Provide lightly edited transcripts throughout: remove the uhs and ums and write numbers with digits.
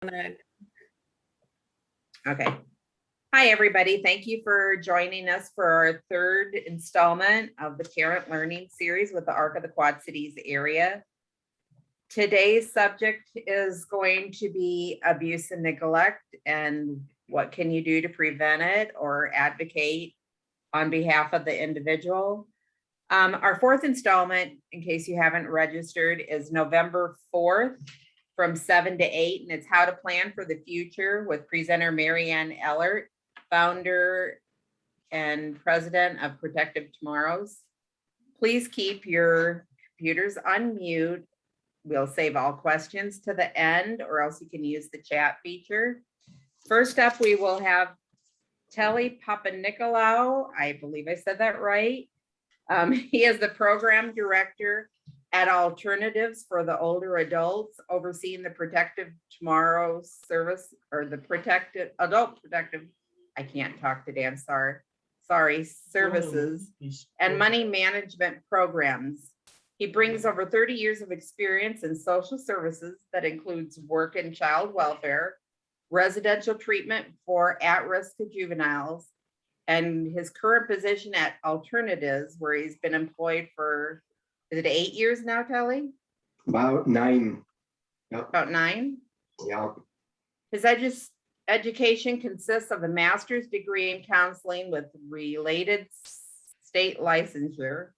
Okay. Hi, everybody. Thank you for joining us for our third installment of the Parent Learning Series with the Arc of the Quad Cities area. Today's subject is going to be abuse and neglect and what can you do to prevent it or advocate on behalf of the individual. Our fourth installment, in case you haven't registered, is November 4th from 7 to 8, and it's how to plan for the future with presenter Marianne Ellert, founder and president of Protective Tomorrows. Please keep your computers on mute. We'll save all questions to the end, or else you can use the chat feature. First up, we will have Telly Papanicolaou. I believe I said that right. He is the program director at Alternatives for the Older Adults, overseeing the Protective Tomorrows service, or the Adult Protective, I can't talk today, I'm sorry, services and money management programs. He brings over 30 years of experience in social services that includes work in child welfare, residential treatment for at-risk juveniles, and his current position at Alternatives, where he's been employed for, is it 8 years now, Telly? About 9. Yep. About 9? Yeah. His education consists of a master's degree in counseling with related state licensure.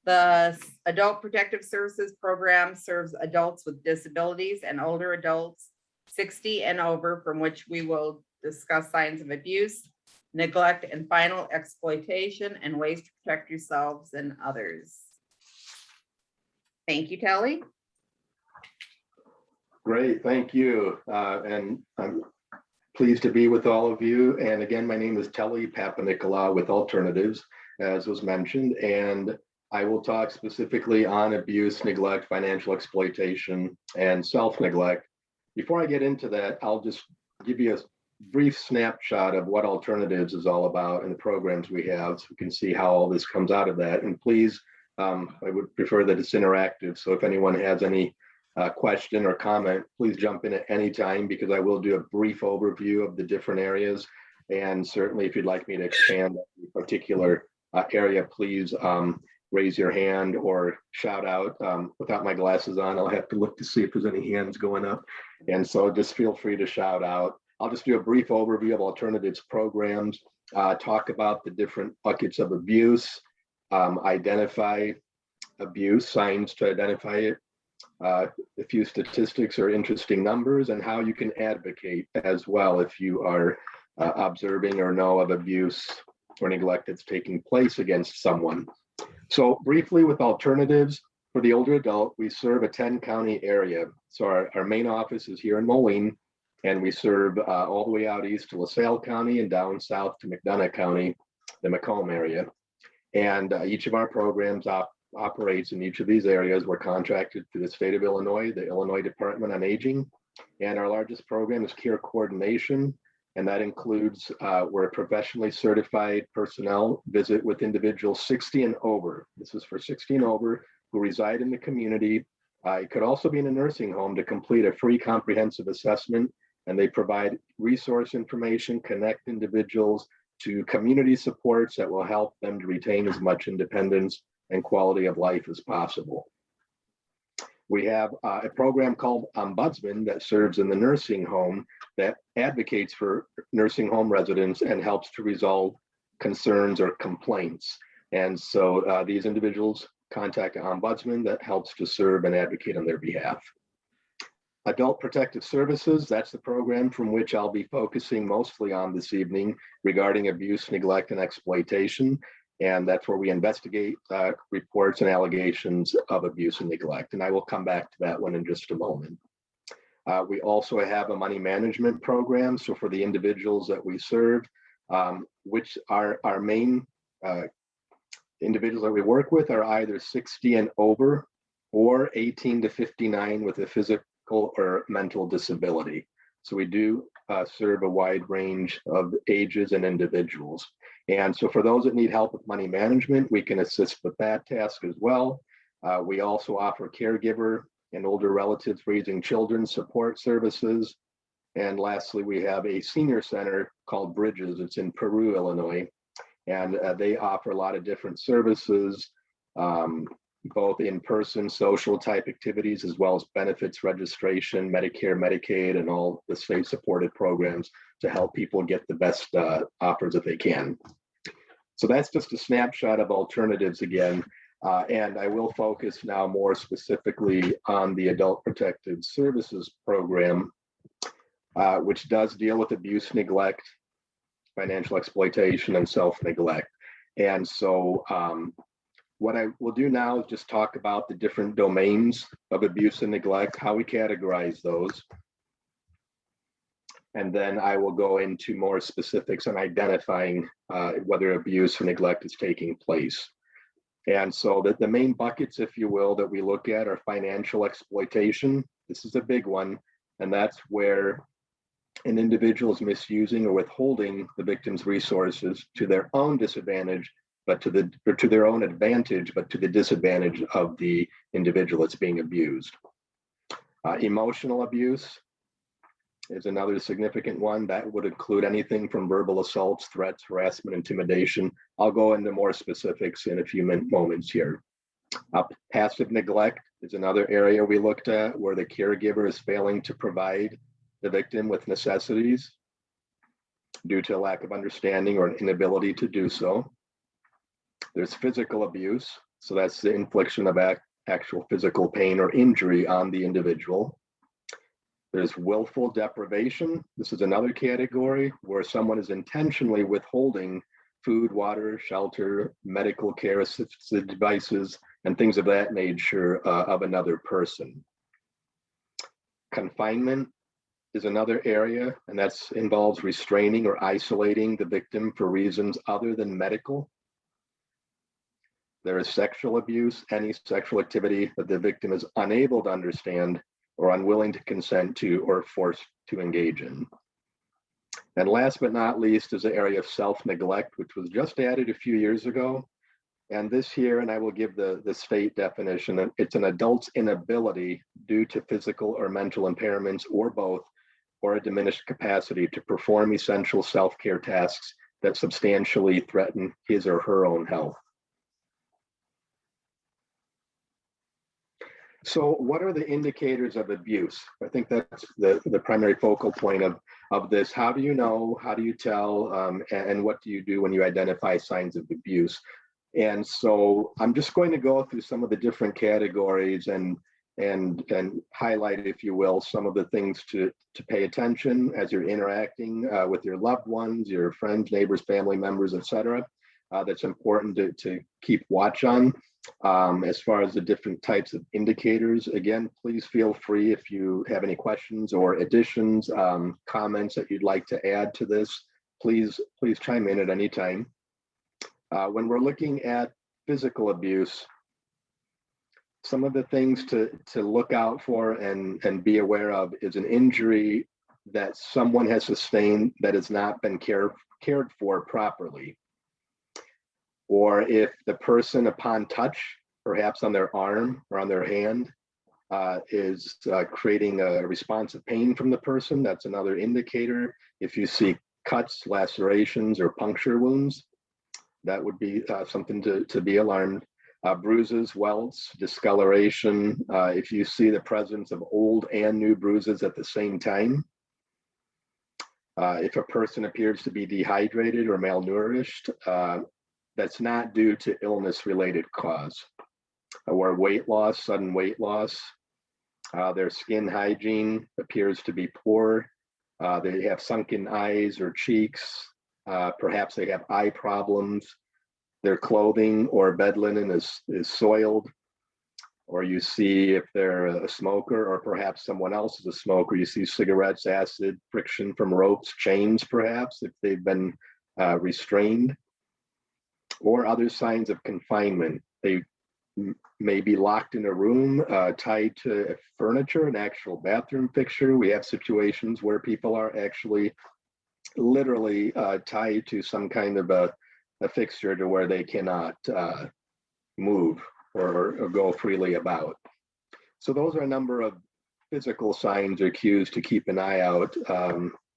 The Adult Protective Services program serves adults with disabilities and older adults 60 and over, from which we will discuss signs of abuse, neglect, and final exploitation and ways to protect yourselves and others. Thank you, Telly. Great, thank you. And I'm pleased to be with all of you. And again, my name is Telly Papanicolaou with Alternatives, as was mentioned, and I will talk specifically on abuse, neglect, financial exploitation, and self-neglect. Before I get into that, I'll just give you a brief snapshot of what Alternatives is all about and the programs we have, so we can see how all this comes out of that. And please, I would prefer that it's interactive. So if anyone has any question or comment, please jump in at any time, because I will do a brief overview of the different areas. And certainly if you'd like me to expand on a particular area, please raise your hand or shout out. Without my glasses on, I'll have to look to see if there's any hands going up. And so just feel free to shout out. I'll just do a brief overview of Alternatives programs, talk about the different buckets of abuse, identify abuse, signs to identify it, a few statistics or interesting numbers, and how you can advocate as well if you are observing or know of abuse or neglect that's taking place against someone. So briefly with Alternatives, for the older adult, we serve a 10-county area. So our main office is here in Moline, and we serve all the way out east to LaSalle County and down south to McDonough County, the Macomb area. And each of our programs operates in each of these areas. We're contracted to the state of Illinois, the Illinois Department on Aging. And our largest program is care coordination. And that includes where professionally certified personnel visit with individuals 60 and over. This is for 60 and over who reside in the community. It could also be in a nursing home to complete a free comprehensive assessment. And they provide resource information, connect individuals to community supports that will help them to retain as much independence and quality of life as possible. We have a program called Ombudsman that serves in the nursing home that advocates for nursing home residents and helps to resolve concerns or complaints. And so these individuals contact an ombudsman that helps to serve and advocate on their behalf. Adult Protective Services, that's the program from which I'll be focusing mostly on this evening regarding abuse, neglect, and exploitation. And that's where we investigate reports and allegations of abuse and neglect. And I will come back to that one in just a moment. We also have a money management program. So for the individuals that we serve, which are our main individuals that we work with are either 60 and over or 18 to 59 with a physical or mental disability. So we do serve a wide range of ages and individuals. And so for those that need help with money management, we can assist with that task as well. We also offer caregiver and older relatives raising children support services. And lastly, we have a senior center called Bridges. It's in Peru, Illinois. And they offer a lot of different services, both in-person social type activities, as well as benefits registration, Medicare, Medicaid, and all the state supported programs to help people get the best offers that they can. So that's just a snapshot of alternatives again. And I will focus now more specifically on the Adult Protective Services Program, which does deal with abuse, neglect, financial exploitation, and self-neglect. And so what I will do now is just talk about the different domains of abuse and neglect, how we categorize those. And then I will go into more specifics on identifying whether abuse or neglect is taking place. And so the main buckets, if you will, that we look at are financial exploitation. This is a big one, and that's where an individual is misusing or withholding the victim's resources to their own disadvantage, but to their own advantage, but to the disadvantage of the individual that's being abused. Emotional abuse is another significant one. That would include anything from verbal assaults, threats, harassment, intimidation. I'll go into more specifics in a few moments here. Passive neglect is another area we looked at where the caregiver is failing to provide the victim with necessities due to a lack of understanding or an inability to do so. There's physical abuse. So that's the infliction of actual physical pain or injury on the individual. There's willful deprivation. This is another category where someone is intentionally withholding food, water, shelter, medical care, assistive devices, and things of that nature of another person. Confinement is another area, and that involves restraining or isolating the victim for reasons other than medical. There is sexual abuse, any sexual activity that the victim is unable to understand or unwilling to consent to or forced to engage in. And last but not least is the area of self-neglect, which was just added a few years ago. And this here, and I will give the state definition, it's an adult's inability due to physical or mental impairments or both, or a diminished capacity to perform essential self-care tasks that substantially threaten his or her own health. So what are the indicators of abuse? I think that's the primary focal point of this. How do you know, how do you tell, and what do you do when you identify signs of abuse? And so I'm just going to go through some of the different categories and highlight, if you will, some of the things to pay attention as you're interacting with your loved ones, your friends, neighbors, family members, et cetera. That's important to keep watch on. As far as the different types of indicators, again, please feel free if you have any questions or additions, comments that you'd like to add to this, please chime in at any time. When we're looking at physical abuse, some of the things to look out for and be aware of is an injury that someone has sustained that has not been cared for properly. Or if the person upon touch, perhaps on their arm or on their hand, is creating a response of pain from the person, that's another indicator. If you see cuts, lacerations, or puncture wounds, that would be something to be alarmed. Bruises, welts, discoloration. If you see the presence of old and new bruises at the same time. If a person appears to be dehydrated or malnourished, that's not due to illness-related cause. Or weight loss, sudden weight loss. Their skin hygiene appears to be poor. They have sunken eyes or cheeks. Perhaps they have eye problems. Their clothing or bed linen is soiled. Or you see if they're a smoker or perhaps someone else is a smoker, you see cigarettes, acid, friction from ropes, chains perhaps, if they've been restrained. Or other signs of confinement. They may be locked in a room, tied to furniture, an actual bathroom fixture. We have situations where people are actually literally tied to some kind of a fixture to where they cannot move or go freely about. So those are a number of physical signs or cues to keep an eye out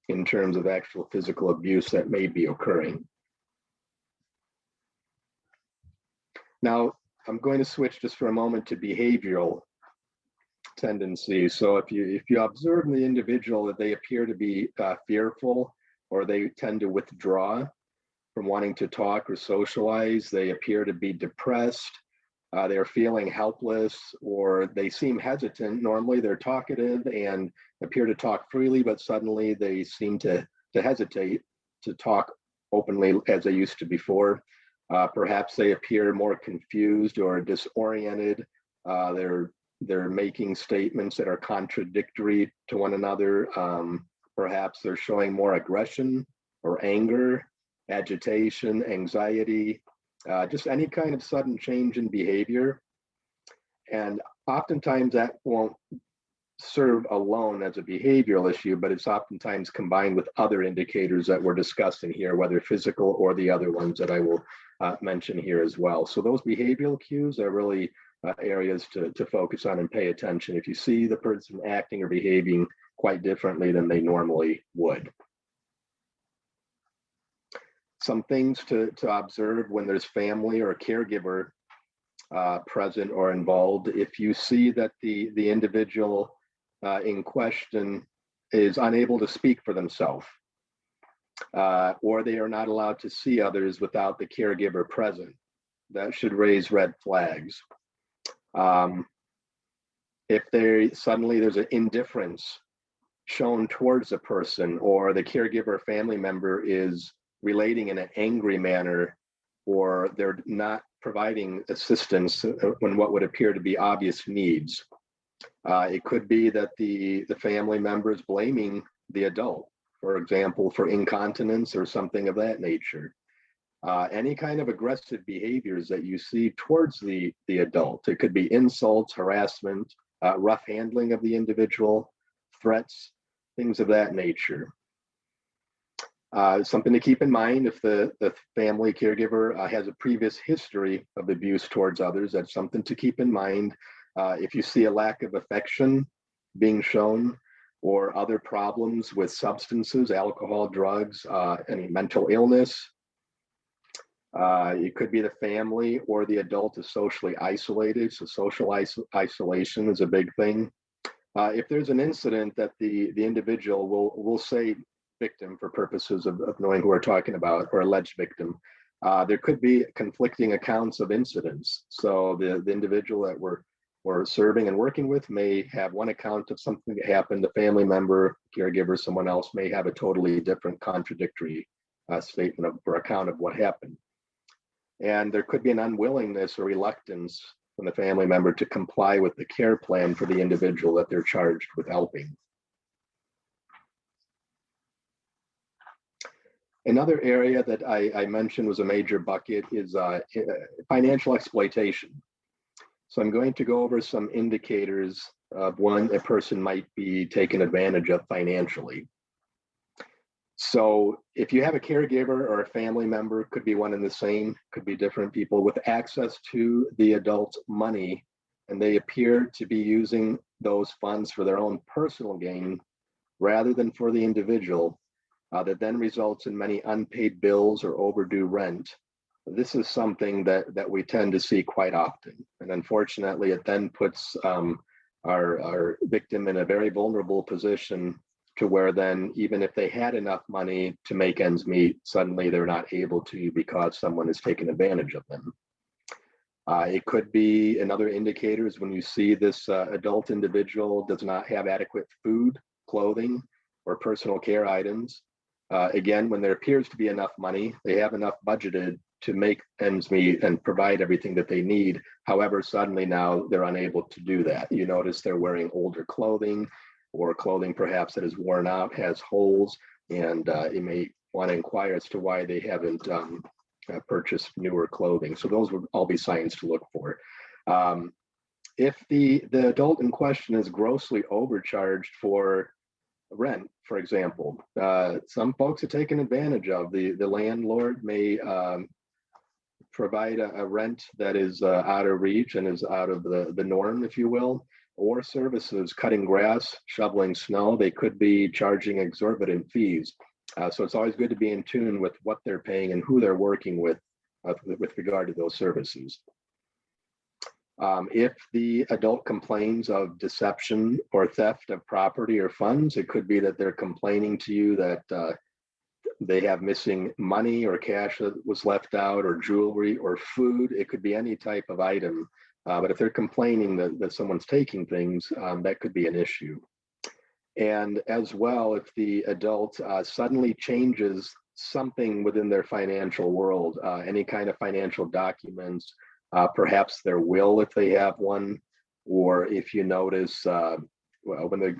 in terms of actual physical abuse that may be occurring. Now, I'm going to switch just for a moment to behavioral tendencies. So if you observe in the individual that they appear to be fearful, or they tend to withdraw from wanting to talk or socialize, they appear to be depressed, they're feeling helpless, or they seem hesitant. Normally they're talkative and appear to talk freely, but suddenly they seem to hesitate to talk openly as they used to before. Perhaps they appear more confused or disoriented. They're making statements that are contradictory to one another. Perhaps they're showing more aggression or anger, agitation, anxiety, just any kind of sudden change in behavior. And oftentimes that won't serve alone as a behavioral issue, but it's oftentimes combined with other indicators that we're discussing here, whether physical or the other ones that I will mention here as well. So those behavioral cues are really areas to focus on and pay attention if you see the person acting or behaving quite differently than they normally would. Some things to observe when there's family or caregiver present or involved. If you see that the individual in question is unable to speak for themselves, or they are not allowed to see others without the caregiver present, that should raise red flags. If there's an indifference shown towards a person, or the caregiver family member is relating in an angry manner, or they're not providing assistance when what would appear to be obvious needs. It could be that the family member is blaming the adult, for example, for incontinence or something of that nature. Any kind of aggressive behaviors that you see towards the adult. It could be insults, harassment, rough handling of the individual, threats, things of that nature. Something to keep in mind, if the family caregiver has a previous history of abuse towards others, that's something to keep in mind. If you see a lack of affection being shown, or other problems with substances, alcohol, drugs, any mental illness, it could be the family or the adult is socially isolated. So social isolation is a big thing. If there's an incident that the individual will say victim for purposes of knowing who we're talking about, or alleged victim, there could be conflicting accounts of incidents. So the individual that we're serving and working with may have one account of something that happened. The family member, caregiver, someone else may have a totally different contradictory statement or account of what happened. And there could be an unwillingness or reluctance from the family member to comply with the care plan for the individual that they're charged with helping. Another area that I mentioned was a major bucket is financial exploitation. So I'm going to go over some indicators of when a person might be taken advantage of financially. So if you have a caregiver or a family member, could be one and the same, could be different people with access to the adult's money, and they appear to be using those funds for their own personal gain rather than for the individual, that then results in many unpaid bills or overdue rent. This is something that we tend to see quite often. And unfortunately, it then puts our victim in a very vulnerable position, to where then even if they had enough money to make ends meet, suddenly they're not able to because someone has taken advantage of them. It could be another indicator is when you see this adult individual does not have adequate food, clothing, or personal care items. Again, when there appears to be enough money, they have enough budgeted to make ends meet and provide everything that they need. However, suddenly now they're unable to do that. You notice they're wearing older clothing, or clothing perhaps that is worn out, has holes, and you may want to inquire as to why they haven't purchased newer clothing. So those would all be signs to look for. If the adult in question is grossly overcharged for rent, for example, some folks are taken advantage of. The landlord may provide a rent that is out of reach and is out of the norm, if you will. or services, cutting grass, shoveling snow, they could be charging exorbitant fees. So it's always good to be in tune with what they're paying and who they're working with regard to those services. If the adult complains of deception or theft of property or funds, it could be that they're complaining to you that they have missing money or cash that was left out, or jewelry or food. It could be any type of item. But if they're complaining that someone's taking things, that could be an issue. And as well, if the adult suddenly changes something within their financial world, any kind of financial documents, perhaps their will if they have one, or if you notice when they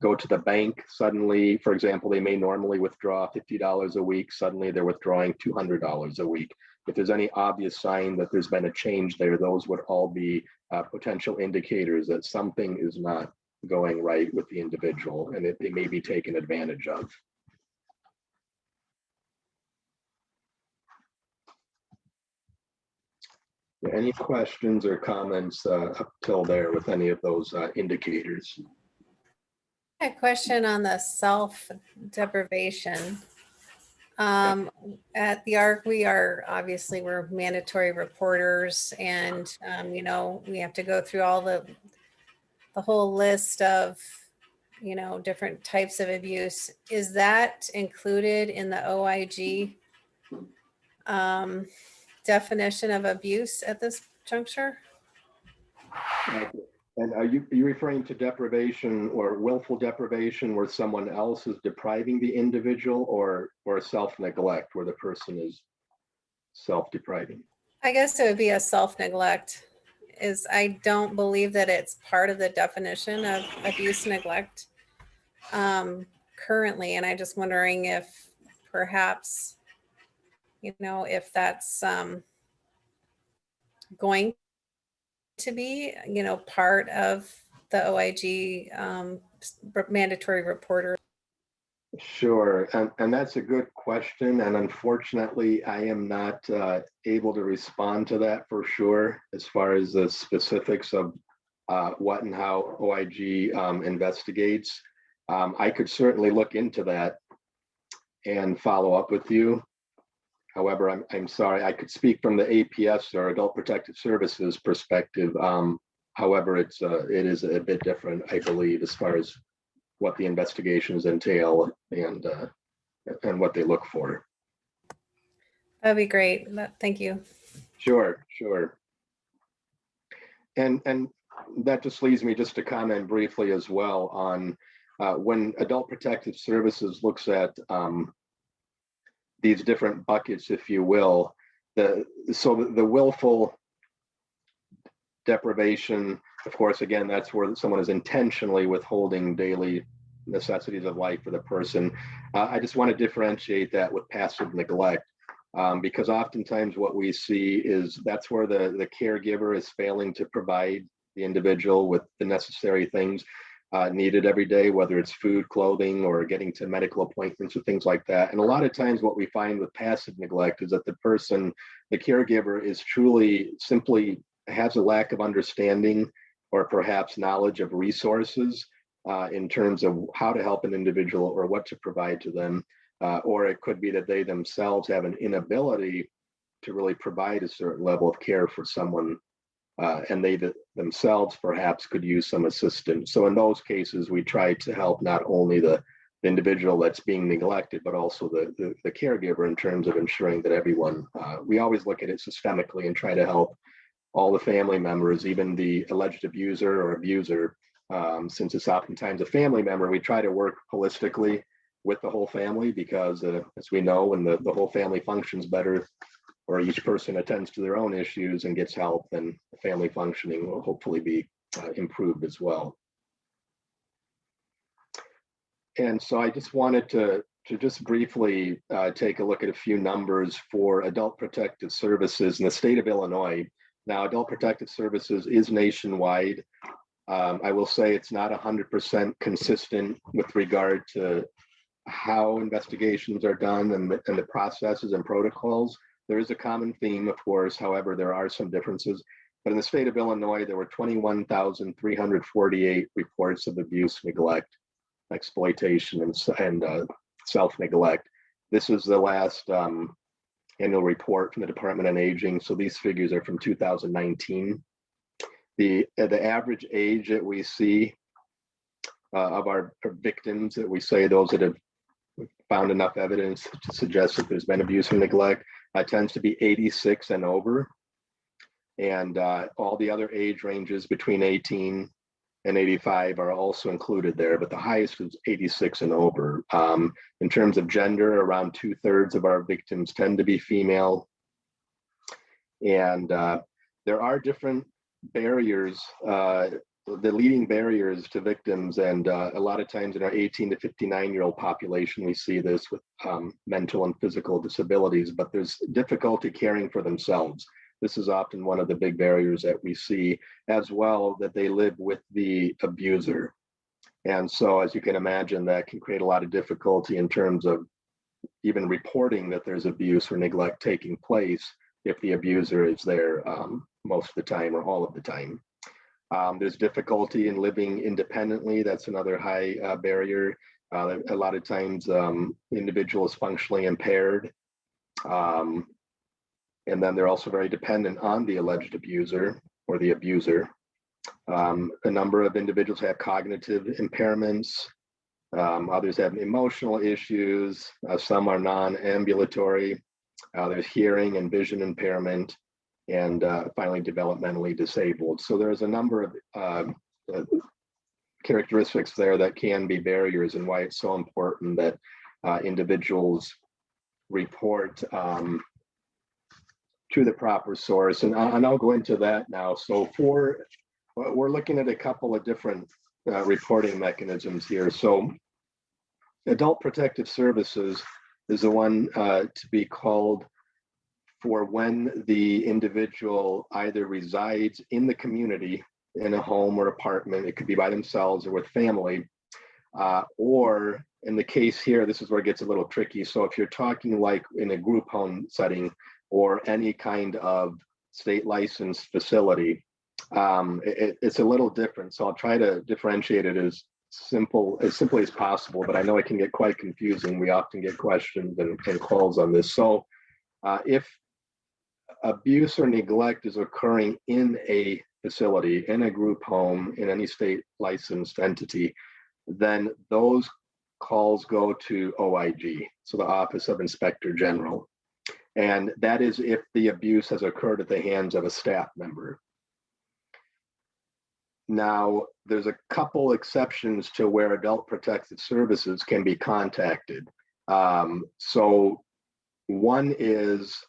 go to the bank, suddenly, for example, they may normally withdraw $50 a week, suddenly they're withdrawing $200 a week. If there's any obvious sign that there's been a change there, those would all be potential indicators that something is not going right with the individual and they may be taken advantage of. Any questions or comments up till there with any of those indicators? A question on the self-deprivation. At the ARC, we're mandatory reporters, and we have to go through all the whole list of different types of abuse. Is that included in the OIG definition of abuse at this juncture? And are you referring to deprivation or willful deprivation where someone else is depriving the individual, or self-neglect where the person is self-depriving? I guess it would be a self-neglect. I don't believe that it's part of the definition of abuse neglect currently, and I'm just wondering if perhaps if that's going to be part of the OIG mandatory reporter. Sure, and that's a good question, and unfortunately I am not able to respond to that for sure as far as the specifics of what and how OIG investigates. I could certainly look into that and follow up with you. However, I'm sorry, I could speak from the APS or Adult Protective Services perspective. However, it is a bit different, I believe, as far as what the investigations entail and what they look for. That'd be great. Thank you. Sure. And that just leads me just to comment briefly as well on when Adult Protective Services looks at these different buckets, if you will. The willful deprivation, of course, again, that's where someone is intentionally withholding daily necessities of life for the person. I just want to differentiate that with passive neglect, because oftentimes what we see is that's where the caregiver is failing to provide the individual with the necessary things needed every day, whether it's food, clothing, or getting to medical appointments or things like that. And a lot of times what we find with passive neglect is that the caregiver is truly simply has a lack of understanding or perhaps knowledge of resources in terms of how to help an individual or what to provide to them. Or it could be that they themselves have an inability to really provide a certain level of care for someone, and they themselves perhaps could use some assistance. So in those cases, we try to help not only the individual that's being neglected, but also the caregiver in terms of ensuring that everyone, we always look at it systemically and try to help all the family members, even the alleged abuser or abuser. Since it's oftentimes a family member, we try to work holistically with the whole family because as we know, when the whole family functions better, or each person attends to their own issues and gets help, then the family functioning will hopefully be improved as well. And so I just wanted to just briefly take a look at a few numbers for Adult Protective Services in the state of Illinois. Now, Adult Protective Services is nationwide. I will say it's not 100% consistent with regard to how investigations are done and the processes and protocols. There is a common theme, of course. However, there are some differences. But in the state of Illinois, there were 21,348 reports of abuse, neglect, exploitation, and self-neglect. This is the last annual report from the Department on Aging. So these figures are from 2019. The average age that we see of our victims, that we say those that have found enough evidence to suggest that there's been abuse and neglect, tends to be 86 and over. And all the other age ranges between 18 and 85 are also included there, but the highest is 86 and over. In terms of gender, around 2/3 of our victims tend to be female. And there are different barriers, the leading barriers to victims. And a lot of times in our 18 to 59-year-old population, we see this with mental and physical disabilities, but there's difficulty caring for themselves. This is often one of the big barriers that we see, as well, that they live with the abuser. And so, as you can imagine, that can create a lot of difficulty in terms of even reporting that there's abuse or neglect taking place if the abuser is there most of the time or all of the time. There's difficulty in living independently. That's another high barrier. A lot of times, the individual is functionally impaired. And then they're also very dependent on the alleged abuser or the abuser. A number of individuals have cognitive impairments. Others have emotional issues. Some are non-ambulatory. There's hearing and vision impairment, and finally developmentally disabled. So there's a number of characteristics there that can be barriers, and why it's so important that individuals report to the proper source. And I'll go into that now. So we're looking at a couple of different reporting mechanisms here. So Adult Protective Services is the one to be called for when the individual either resides in the community in a home or apartment. It could be by themselves or with family, or in the case here, this is where it gets a little tricky. So if you're talking like in a group home setting or any kind of state licensed facility, it's a little different. So I'll try to differentiate it as simply as possible, but I know it can get quite confusing. We often get questions and calls on this. So if abuse or neglect is occurring in a facility, in a group home, in any state licensed entity, then those calls go to OIG, so the Office of Inspector General. And that is if the abuse has occurred at the hands of a staff member. Now, there's a couple exceptions to where Adult Protective Services can be contacted. So one is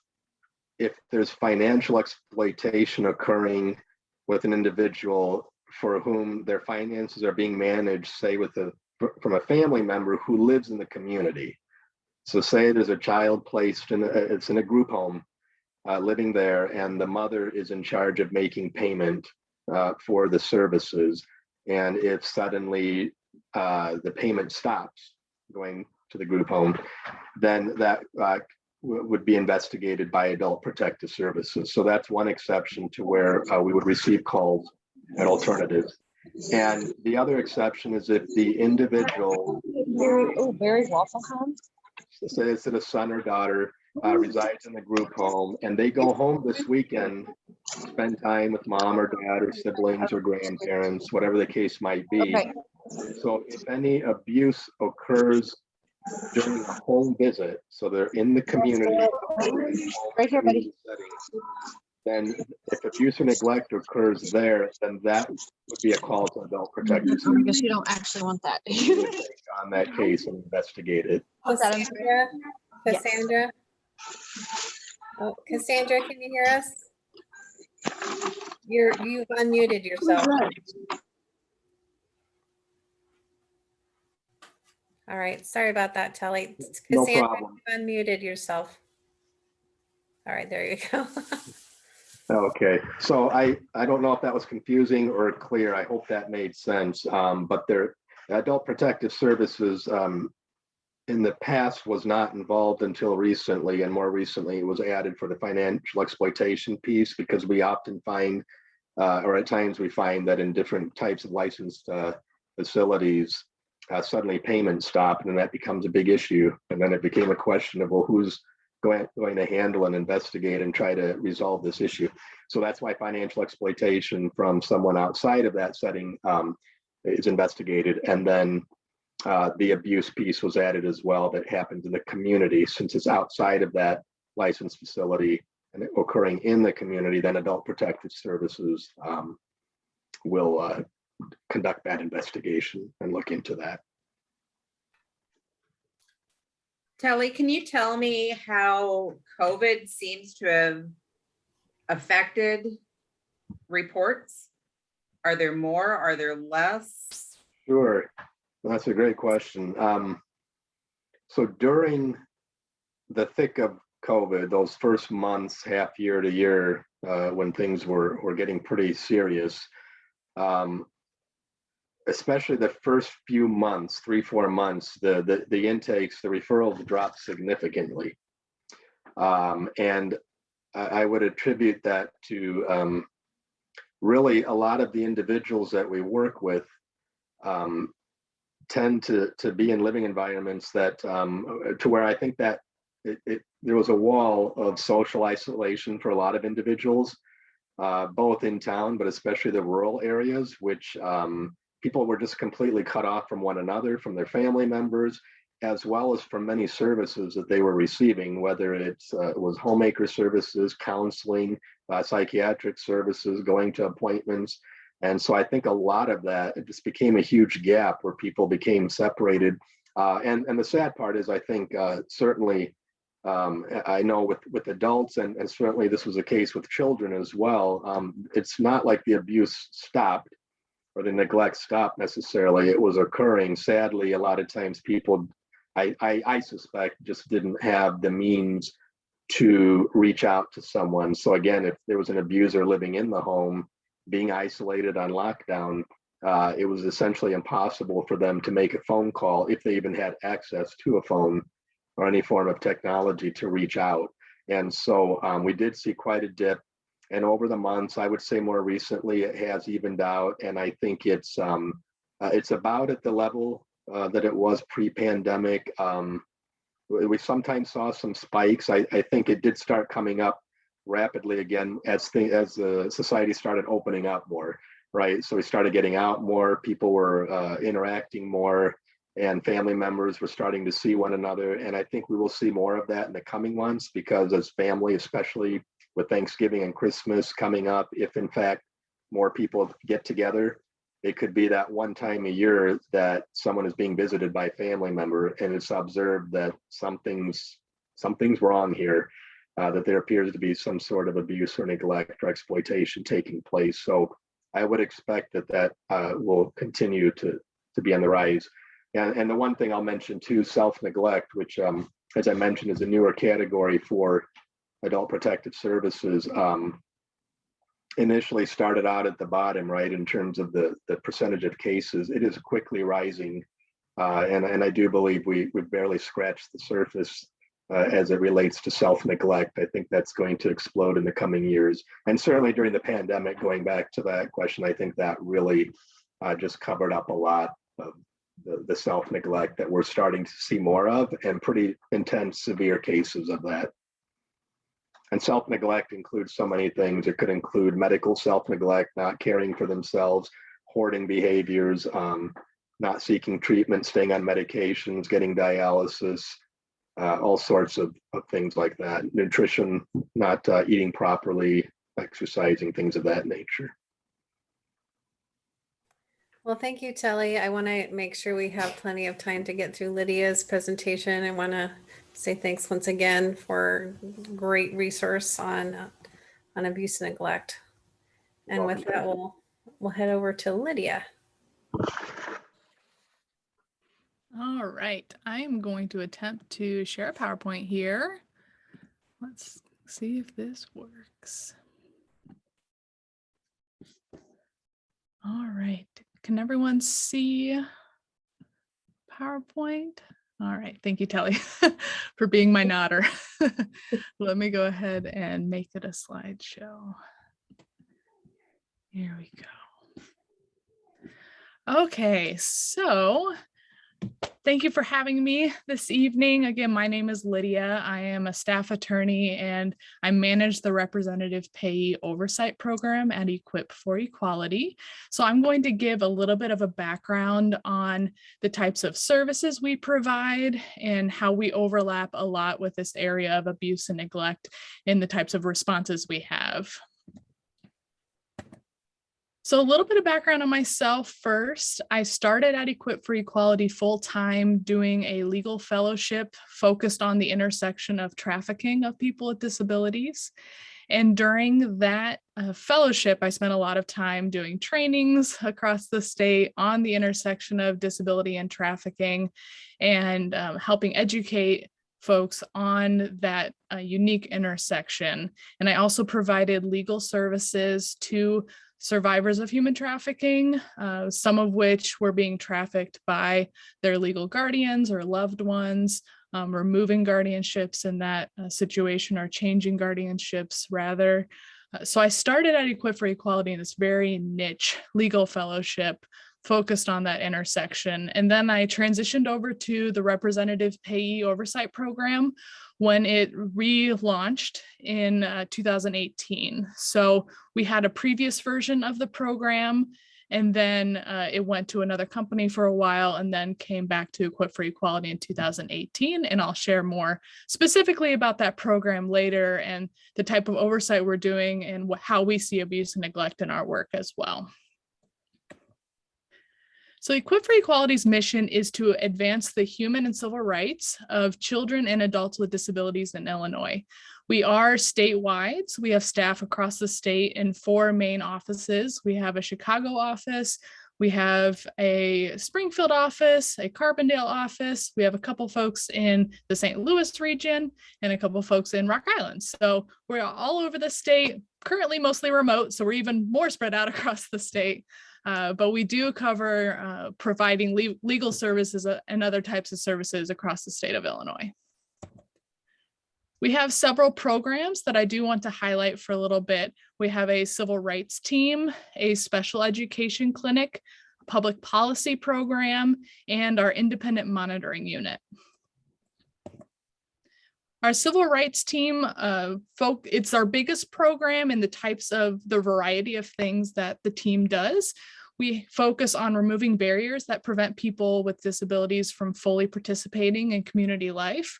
if there's financial exploitation occurring with an individual for whom their finances are being managed, say from a family member who lives in the community. So say there's a child placed it's in a group home, living there, and the mother is in charge of making payment for the services. And if suddenly the payment stops going to the group home, then that would be investigated by Adult Protective Services. So that's one exception to where we would receive calls at alternatives. And the other exception is if the individual, Barry's Waffle House. say it's a son or daughter, resides in the group home, and they go home this weekend, spend time with mom or dad or siblings or grandparents, whatever the case might be. Okay. So if any abuse occurs during a home visit, so they're in the community, Right here, buddy. setting, then if abuse or neglect occurs there, then that would be a call to Adult Protective I Services guess you don't actually want that. on that case and investigate it. Cassandra? Yes. Cassandra? Oh, Cassandra, can you hear us? You've unmuted yourself. All right, sorry about that, Telly. No Cassandra, problem. you unmuted yourself. All right, there you go. Okay, so I don't know if that was confusing or clear. I hope that made sense. But Adult Protective Services in the past was not involved until recently, and more recently it was added for the financial exploitation piece, because we often find or at times we find that in different types of licensed facilities, suddenly payments stop, and that becomes a big issue. And then it became a question of, well, who's going to handle and investigate and try to resolve this issue? So that's why financial exploitation from someone outside of that setting is investigated. And then the abuse piece was added as well, that happens in the community. Since it's outside of that licensed facility and occurring in the community, then Adult Protective Services will conduct that investigation and look into that. Telly, can you tell me how COVID seems to have affected reports? Are there more? Are there less? Sure, that's a great question. So during the thick of COVID, those first months, half year to year, when things were getting pretty serious, especially the first few months, 3-4 months, the intakes, the referrals dropped significantly. And I would attribute that to really a lot of the individuals that we work with tend to be in living environments that to where I think that there was a wall of social isolation for a lot of individuals, both in town, but especially the rural areas, which people were just completely cut off from one another, from their family members, as well as from many services that they were receiving, whether it was homemaker services, counseling, psychiatric services, going to appointments. And so I think a lot of that, it just became a huge gap where people became separated. And the sad part is, I think certainly, I know with adults, and certainly this was the case with children as well, it's not like the abuse stopped or the neglect stopped necessarily. It was occurring. Sadly, a lot of times people, I suspect, just didn't have the means to reach out to someone. So again, if there was an abuser living in the home, being isolated on lockdown, it was essentially impossible for them to make a phone call, if they even had access to a phone or any form of technology, to reach out. And so we did see quite a dip. And over the months, I would say more recently, it has evened out. And I think it's about at the level that it was pre-pandemic. We sometimes saw some spikes. I think it did start coming up rapidly again as the society started opening up more, right? So we started getting out more, people were interacting more, and family members were starting to see one another. And I think we will see more of that in the coming months, because as family, especially with Thanksgiving and Christmas coming up, if in fact more people get together, it could be that one time a year that someone is being visited by a family member and it's observed that something's wrong here, that there appears to be some sort of abuse or neglect or exploitation taking place. So I would expect that will continue to be on the rise. And the one thing I'll mention too, self-neglect, which as I mentioned is a newer category for Adult Protective Services, initially started out at the bottom, right, in terms of the percentage of cases. It is quickly rising, and I do believe we've barely scratched the surface as it relates to self-neglect. I think that's going to explode in the coming years. And certainly during the pandemic, going back to that question, I think that really just covered up a lot of the self-neglect that we're starting to see more of, and pretty intense, severe cases of that. And self-neglect includes so many things. It could include medical self-neglect, not caring for themselves, hoarding behaviors, not seeking treatment, staying on medications, getting dialysis, all sorts of things like that. Nutrition, not eating properly, exercising, things of that nature. Well, thank you, Telly. I want to make sure we have plenty of time to get through Lydia's presentation. I want to say thanks once again for great resource on abuse and neglect. And with that, we'll head over to Lydia. All right, I'm going to attempt to share a PowerPoint here. Let's see if this works. All right, can everyone see PowerPoint? All right, thank you, Telly, for being my nodder. Let me go ahead and make it a slideshow. Here we go. Okay, so thank you for having me this evening. Again, my name is Lydia. I am a staff attorney and I manage the Representative Payee Oversight Program at Equip for Equality. So I'm going to give a little bit of a background on the types of services we provide and how we overlap a lot with this area of abuse and neglect in the types of responses we have. So a little bit of background on myself first. I started at Equip for Equality full-time doing a legal fellowship focused on the intersection of trafficking of people with disabilities. And during that fellowship, I spent a lot of time doing trainings across the state on the intersection of disability and trafficking and helping educate folks on that unique intersection. And I also provided legal services to survivors of human trafficking, some of which were being trafficked by their legal guardians or loved ones, removing guardianships in that situation or changing guardianships rather. So I started at Equip for Equality in this very niche legal fellowship focused on that intersection. And then I transitioned over to the Representative Payee Oversight Program when it relaunched in 2018. So we had a previous version of the program, and then it went to another company for a while and then came back to Equip for Equality in 2018. And I'll share more specifically about that program later and the type of oversight we're doing and how we see abuse and neglect in our work as well. So Equip for Equality's mission is to advance the human and civil rights of children and adults with disabilities in Illinois. We are statewide, so we have staff across the state in 4 main offices. We have a Chicago office, we have a Springfield office, a Carbondale office, we have a couple folks in the St. Louis region, and a couple folks in Rock Island. So we're all over the state, currently mostly remote, so we're even more spread out across the state. But we do cover providing legal services and other types of services across the state of Illinois. We have several programs that I do want to highlight for a little bit. We have a civil rights team, a special education clinic, a public policy program, and our independent monitoring unit. Our civil rights team, it's our biggest program in the types of the variety of things that the team does. We focus on removing barriers that prevent people with disabilities from fully participating in community life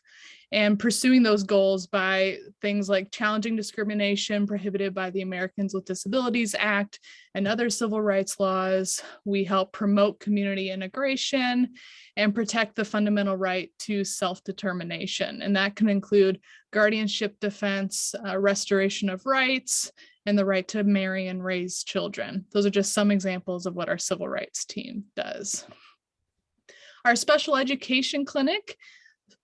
and pursuing those goals by things like challenging discrimination prohibited by the Americans with Disabilities Act and other civil rights laws. We help promote community integration and protect the fundamental right to self-determination. And that can include guardianship defense, restoration of rights, and the right to marry and raise children. Those are just some examples of what our civil rights team does. Our special education clinic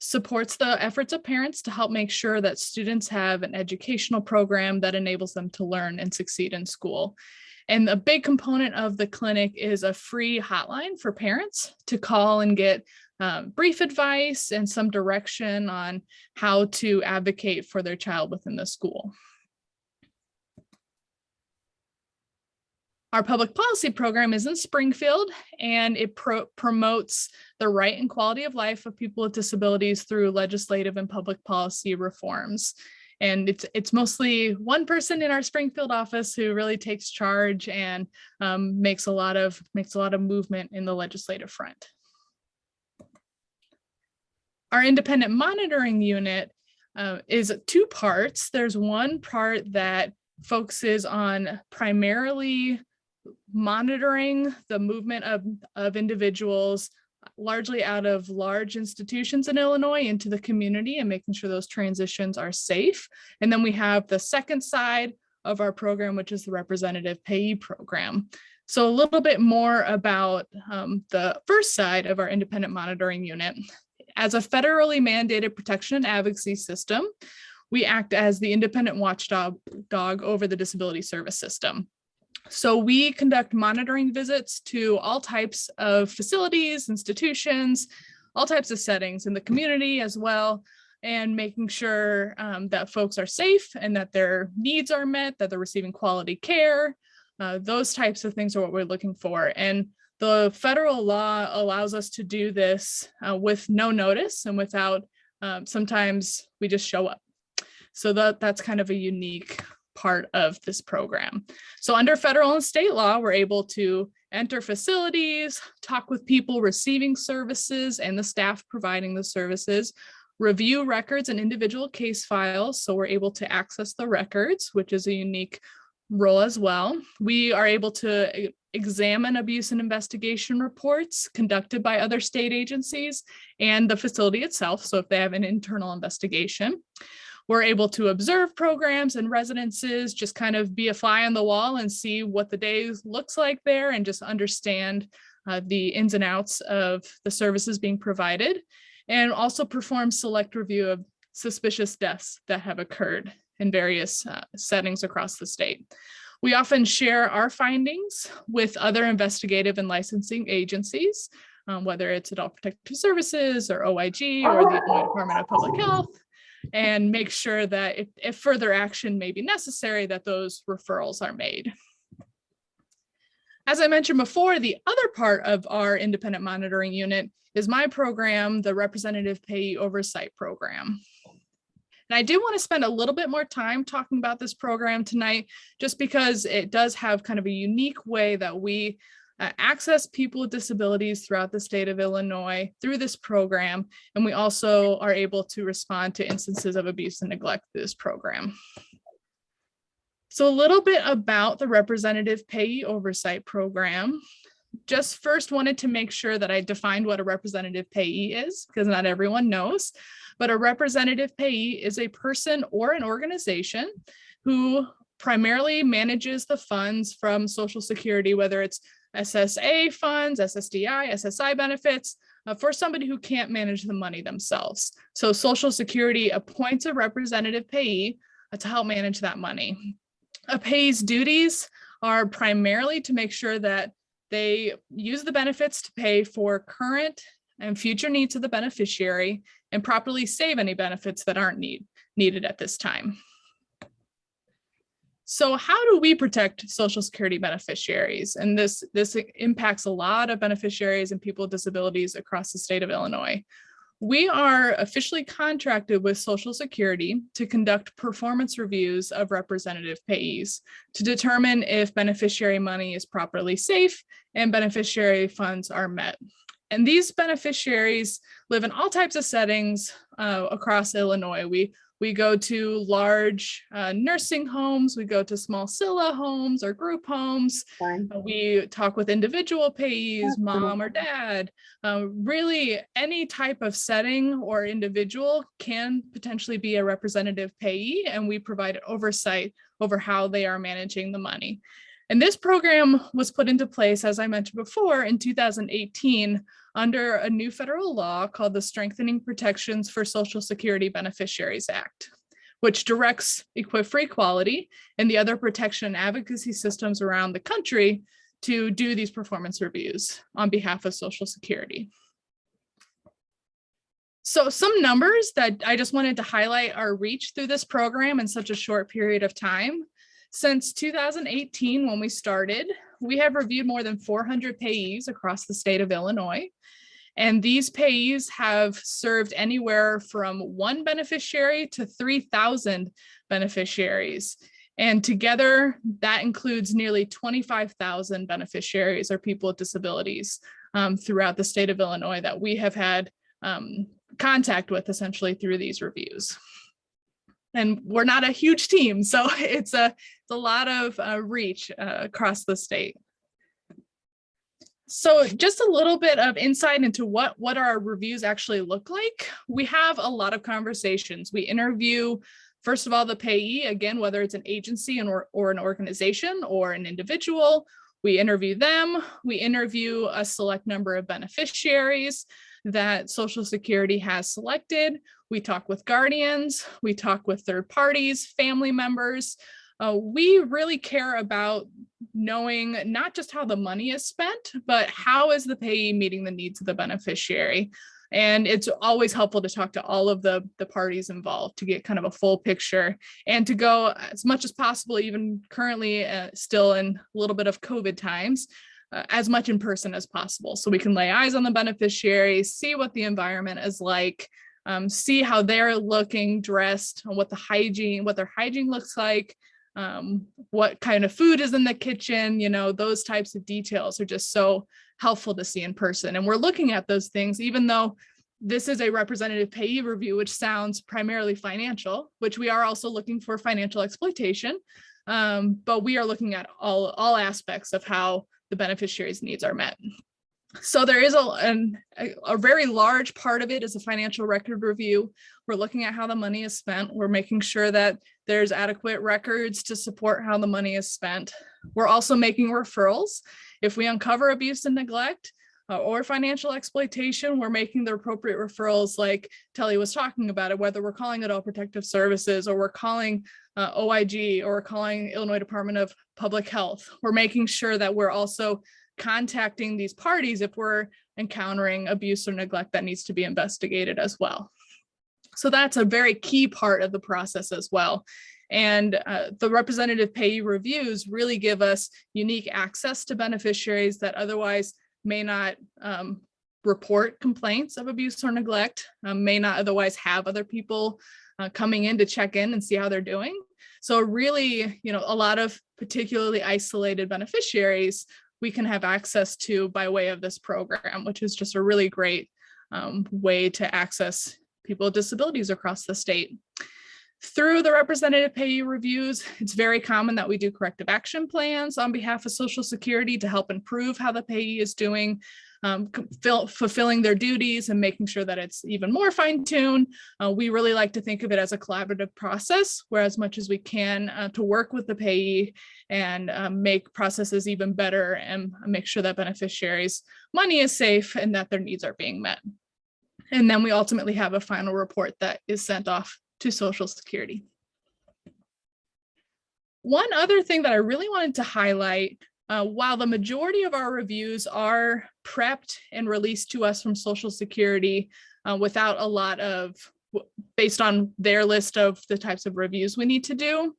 supports the efforts of parents to help make sure that students have an educational program that enables them to learn and succeed in school. And a big component of the clinic is a free hotline for parents to call and get brief advice and some direction on how to advocate for their child within the school. Our public policy program is in Springfield, and it promotes the right and quality of life of people with disabilities through legislative and public policy reforms. And it's mostly one person in our Springfield office who really takes charge and makes a lot of movement in the legislative front. Our independent monitoring unit is 2 parts. There's one part that focuses on primarily monitoring the movement of individuals largely out of large institutions in Illinois into the community and making sure those transitions are safe. And then we have the second side of our program, which is the Representative Payee program. So a little bit more about the first side of our independent monitoring unit. As a federally mandated protection and advocacy system, we act as the independent watchdog over the disability service system. So we conduct monitoring visits to all types of facilities, institutions, all types of settings in the community as well, and making sure that folks are safe and that their needs are met, that they're receiving quality care. Those types of things are what we're looking for. And the federal law allows us to do this with no notice and without, sometimes we just show up. So that's kind of a unique part of this program. So under federal and state law, we're able to enter facilities, talk with people receiving services and the staff providing the services, review records and individual case files. So we're able to access the records, which is a unique role as well. We are able to examine abuse and investigation reports conducted by other state agencies and the facility itself. So if they have an internal investigation, we're able to observe programs and residences, just kind of be a fly on the wall and see what the day looks like there and just understand the ins and outs of the services being provided, and also perform select review of suspicious deaths that have occurred in various settings across the state. We often share our findings with other investigative and licensing agencies, whether it's Adult Protective Services or OIG or the Illinois Department of Public Health, and make sure that if further action may be necessary, that those referrals are made. As I mentioned before, the other part of our independent monitoring unit is my program, the Representative Payee Oversight Program. And I do want to spend a little bit more time talking about this program tonight, just because it does have kind of a unique way that we access people with disabilities throughout the state of Illinois through this program. And we also are able to respond to instances of abuse and neglect through this program. So a little bit about the Representative Payee Oversight Program. Just first wanted to make sure that I defined what a representative payee is, because not everyone knows. But a representative payee is a person or an organization who primarily manages the funds from Social Security, whether it's SSA funds, SSDI, SSI benefits, for somebody who can't manage the money themselves. So Social Security appoints a representative payee to help manage that money. A payee's duties are primarily to make sure that they use the benefits to pay for current and future needs of the beneficiary and properly save any benefits that aren't needed at this time. So how do we protect Social Security beneficiaries? And this impacts a lot of beneficiaries and people with disabilities across the state of Illinois. We are officially contracted with Social Security to conduct performance reviews of representative payees to determine if beneficiary money is properly safe and beneficiary funds are met. And these beneficiaries live in all types of settings across Illinois. We go to large nursing homes, we go to small SILA homes or group homes. We talk with individual payees, mom or dad. Really, any type of setting or individual can potentially be a representative payee, and we provide oversight over how they are managing the money. And this program was put into place, as I mentioned before, in 2018 under a new federal law called the Strengthening Protections for Social Security Beneficiaries Act, which directs EQIP for Equality and the other protection and advocacy systems around the country to do these performance reviews on behalf of Social Security. So some numbers that I just wanted to highlight our reach through this program in such a short period of time. Since 2018, when we started, we have reviewed more than 400 payees across the state of Illinois. And these payees have served anywhere from 1 beneficiary to 3,000 beneficiaries. And together, that includes nearly 25,000 beneficiaries or people with disabilities throughout the state of Illinois that we have had contact with essentially through these reviews. And we're not a huge team, so it's a lot of reach across the state. So just a little bit of insight into what our reviews actually look like. We have a lot of conversations. We interview, first of all, the payee, again, whether it's an agency or an organization or an individual. We interview them. We interview a select number of beneficiaries that Social Security has selected. We talk with guardians, we talk with third parties, family members. We really care about knowing not just how the money is spent, but how is the payee meeting the needs of the beneficiary. And it's always helpful to talk to all of the parties involved to get kind of a full picture, and to go as much as possible, even currently still in a little bit of COVID times, as much in person as possible. So we can lay eyes on the beneficiaries, see what the environment is like, see how they're looking, dressed, what their hygiene looks like, what kind of food is in the kitchen, those types of details are just so helpful to see in person. And we're looking at those things, even though this is a representative payee review, which sounds primarily financial, which we are also looking for financial exploitation. But we are looking at all aspects of how the beneficiary's needs are met. So there is a very large part of it is a financial record review. We're looking at how the money is spent. We're making sure that there's adequate records to support how the money is spent. We're also making referrals. If we uncover abuse and neglect or financial exploitation, we're making the appropriate referrals, like Telly was talking about it, whether we're calling Adult Protective Services or we're calling OIG or we're calling Illinois Department of Public Health. We're making sure that we're also contacting these parties if we're encountering abuse or neglect that needs to be investigated as well. So that's a very key part of the process as well. And the representative payee reviews really give us unique access to beneficiaries that otherwise may not report complaints of abuse or neglect, may not otherwise have other people coming in to check in and see how they're doing. So really, a lot of particularly isolated beneficiaries we can have access to by way of this program, which is just a really great way to access people with disabilities across the state. Through the representative payee reviews, it's very common that we do corrective action plans on behalf of Social Security to help improve how the payee is doing, fulfilling their duties and making sure that it's even more fine-tuned. We really like to think of it as a collaborative process, where as much as we can to work with the payee and make processes even better and make sure that beneficiaries' money is safe and that their needs are being met. And then we ultimately have a final report that is sent off to Social Security. One other thing that I really wanted to highlight, while the majority of our reviews are prepped and released to us from Social Security without a lot of, based on their list of the types of reviews we need to do,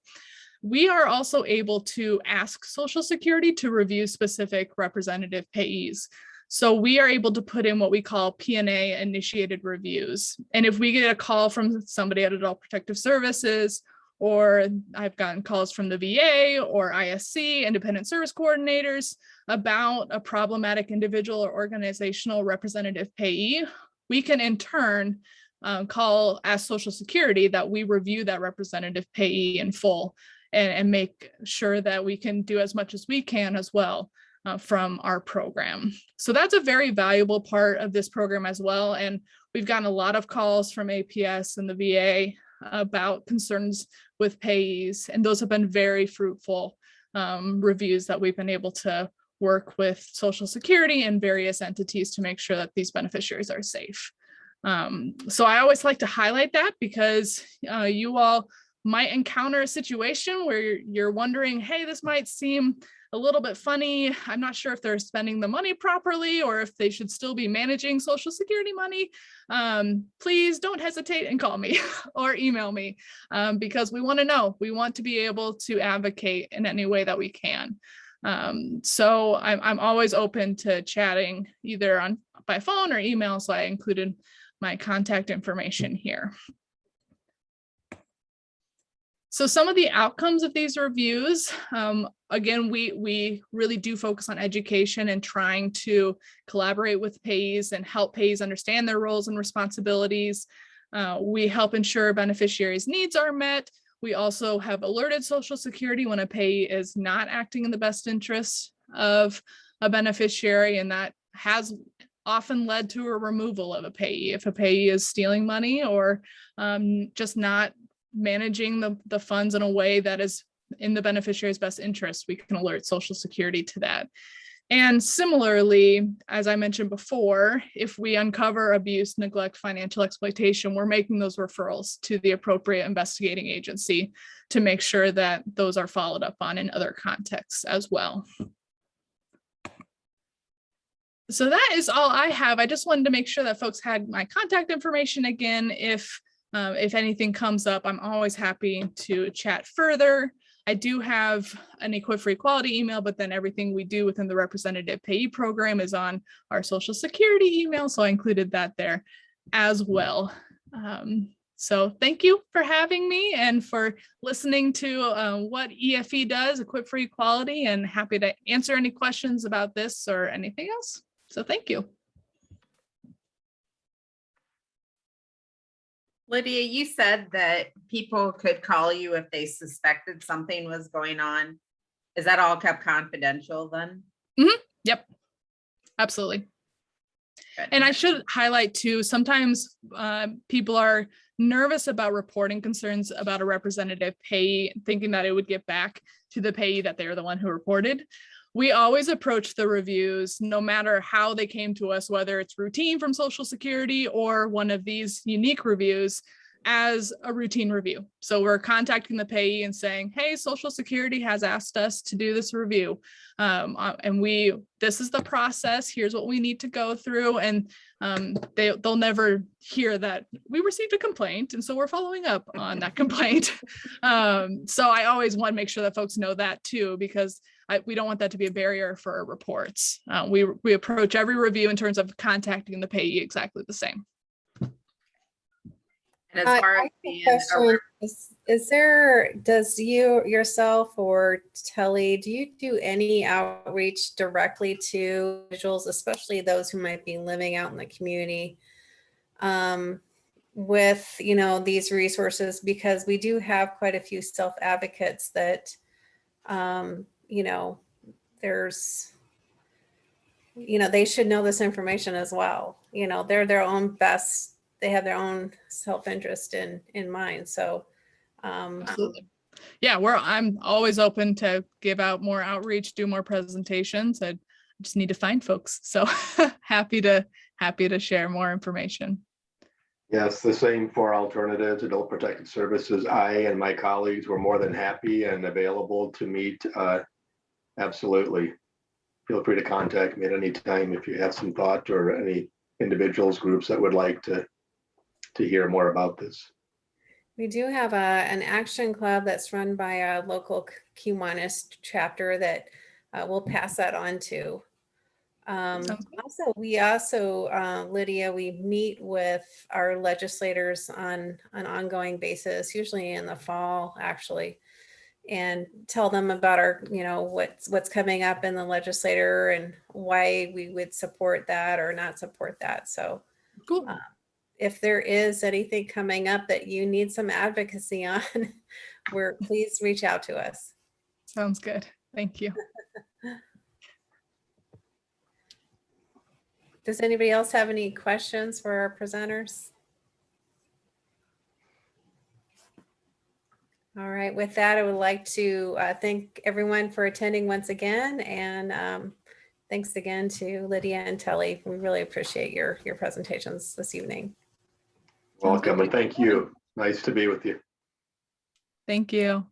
we are also able to ask Social Security to review specific representative payees. So we are able to put in what we call P&A initiated reviews. And if we get a call from somebody at Adult Protective Services, or I've gotten calls from the VA or ISC, Independent Service Coordinators, about a problematic individual or organizational representative payee, we can in turn ask Social Security that we review that representative payee in full and make sure that we can do as much as we can as well from our program. So that's a very valuable part of this program as well. And we've gotten a lot of calls from APS and the VA about concerns with payees, and those have been very fruitful reviews that we've been able to work with Social Security and various entities to make sure that these beneficiaries are safe. So I always like to highlight that because you all might encounter a situation where you're wondering, hey, this might seem a little bit funny. I'm not sure if they're spending the money properly or if they should still be managing Social Security money. Please don't hesitate and call me or email me because we want to know. We want to be able to advocate in any way that we can. So I'm always open to chatting either by phone or email. So I included my contact information here. So some of the outcomes of these reviews, again, we really do focus on education and trying to collaborate with payees and help payees understand their roles and responsibilities. We help ensure beneficiaries' needs are met. We also have alerted Social Security when a payee is not acting in the best interest of a beneficiary, and that has often led to a removal of a payee. If a payee is stealing money or just not managing the funds in a way that is in the beneficiary's best interest, we can alert Social Security to that. And similarly, as I mentioned before, if we uncover abuse, neglect, financial exploitation, we're making those referrals to the appropriate investigating agency to make sure that those are followed up on in other contexts as well. So that is all I have. I just wanted to make sure that folks had my contact information again. If anything comes up, I'm always happy to chat further. I do have an Equip for Equality email, but then everything we do within the representative payee program is on our Social Security email. So I included that there as well. So thank you for having me and for listening to what EFE does, Equip for Equality, and happy to answer any questions about this or anything else. So thank you. Lydia, you said that people could call you if they suspected something was going on. Is that all kept confidential then? Yep, absolutely. Good. And I should highlight too, sometimes people are nervous about reporting concerns about a representative payee, thinking that it would get back to the payee that they're the one who reported. We always approach the reviews, no matter how they came to us, whether it's routine from Social Security or one of these unique reviews, as a routine review. So we're contacting the payee and saying, hey, Social Security has asked us to do this review. And this is the process. Here's what we need to go through. And they'll never hear that we received a complaint. And so we're following up on that complaint. So I always want to make sure that folks know that too, because we don't want that to be a barrier for our reports. We approach every review in terms of contacting the payee exactly the same. And as far as being a does you yourself or Telly, do you do any outreach directly to individuals, especially those who might be living out in the community, with, these resources? Because we do have quite a few self-advocates that, they should know this information as well. They're their own best. They have their own self-interest in mind. So, Absolutely. Yeah, I'm always open to give out more outreach, do more presentations. I just need to find folks. So happy to share more information. Yes, the same for Alternatives, Adult Protective Services. I and my colleagues were more than happy and available to meet. Absolutely. Feel free to contact me at any time if you have some thought or any individuals, groups that would like to hear more about this. we do have an action club that's run by a local Kiwanis chapter that we'll pass that on to. We also, Lydia, we meet with our legislators on an ongoing basis, usually in the fall, actually, and tell them about our, what's coming up in the legislature and why we would support that or not support that. So Cool. If there is anything coming up that you need some advocacy on, please reach out to us. Sounds good. Thank you. Does anybody else have any questions for our presenters? All right, with that, I would like to thank everyone for attending once again. And thanks again to Lydia and Telly. We really appreciate your presentations this evening. Welcome and thank you. Nice to be with you. Thank you.